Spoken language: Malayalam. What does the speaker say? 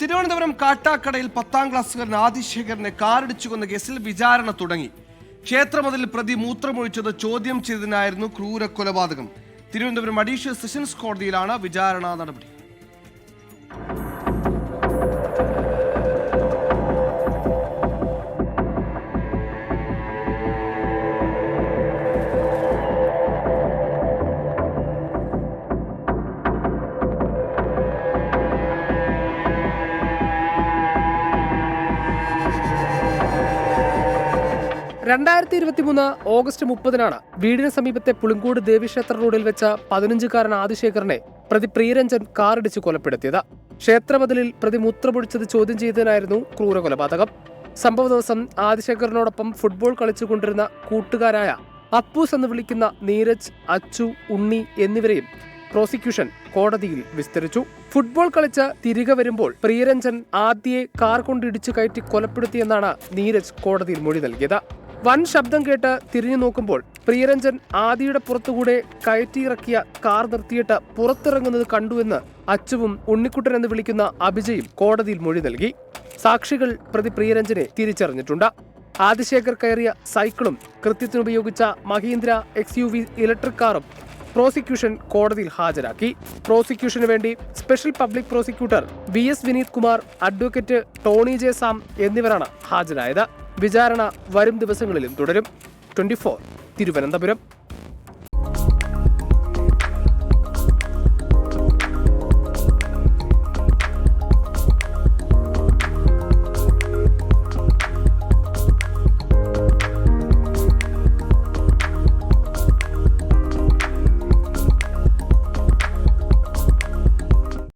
തിരുവനന്തപുരം കാട്ടാക്കടയിൽ 10ാം ക്ലാസ്സുകാരൻ ആദിശേഖരനെ കാറിടിച്ചു കൊന്ന കേസിൽ വിചാരണ തുടങ്ങി. ക്ഷേത്രമതിൽ പ്രതി മൂത്രമൊഴിച്ചത് ചോദ്യം ചെയ്തതിനായിരുന്നു ക്രൂര കൊലപാതകം. തിരുവനന്തപുരം അഡീഷണൽ സെഷൻസ് കോടതിയിലാണ് വിചാരണ നടപടി. ഓഗസ്റ്റ് 30 വീടിന് സമീപത്തെ പുളിങ്കോട് ദേവീക്ഷേത്ര റോഡിൽ വെച്ച 15-കാരൻ ആദിശേഖരനെ പ്രതി പ്രിയരഞ്ജൻ കാറിടിച്ച് കൊലപ്പെടുത്തിയത്. ക്ഷേത്രമതിലിൽ പ്രതി മൂത്രമൊഴിച്ചത് ചോദ്യം ചെയ്തതിനായിരുന്നു ക്രൂര കൊലപാതകം. സംഭവ ദിവസം ആദിശേഖരനോടൊപ്പം ഫുട്ബോൾ കളിച്ചുകൊണ്ടിരുന്ന കൂട്ടുകാരായ അപ്പൂസ് എന്ന് വിളിക്കുന്ന നീരജ്, അച്ചു, ഉണ്ണി എന്നിവരെയും പ്രോസിക്യൂഷൻ കോടതിയിൽ വിസ്തരിച്ചു. ഫുട്ബോൾ കളിച്ച് തിരികെ വരുമ്പോൾ പ്രിയരഞ്ജൻ ആദ്യയെ കാർ കൊണ്ടിടിച്ചു കയറ്റി കൊലപ്പെടുത്തിയെന്നാണ് നീരജ് കോടതിയിൽ മൊഴി നൽകിയത്. വൻ ശബ്ദം കേട്ട് തിരിഞ്ഞു നോക്കുമ്പോൾ പ്രിയരഞ്ജൻ ആദിയുടെ പുറത്തുകൂടെ കയറ്റിയിറക്കിയ കാർ നിർത്തിയിട്ട് പുറത്തിറങ്ങുന്നത് കണ്ടുവെന്ന് അച്ചുവും ഉണ്ണിക്കുട്ടൻ എന്ന് വിളിക്കുന്ന അഭിജയും കോടതിയിൽ മൊഴി നൽകി. സാക്ഷികൾ പ്രതി പ്രിയരഞ്ജനെ തിരിച്ചറിഞ്ഞിട്ടുണ്ട്. ആദിശേഖർ കയറിയ സൈക്കിളും കൃത്യത്തിനുപയോഗിച്ച മഹീന്ദ്ര XUV ഇലക്ട്രിക് കാറും പ്രോസിക്യൂഷൻ കോടതിയിൽ ഹാജരാക്കി. പ്രോസിക്യൂഷന് വേണ്ടി special public prosecutor VS Vineeth Kumar, advocate Tony J Sam എന്നിവരാണ് ഹാജരായത്. വിചാരണ വരും ദിവസങ്ങളിലും തുടരും. 24 തിരുവനന്തപുരം.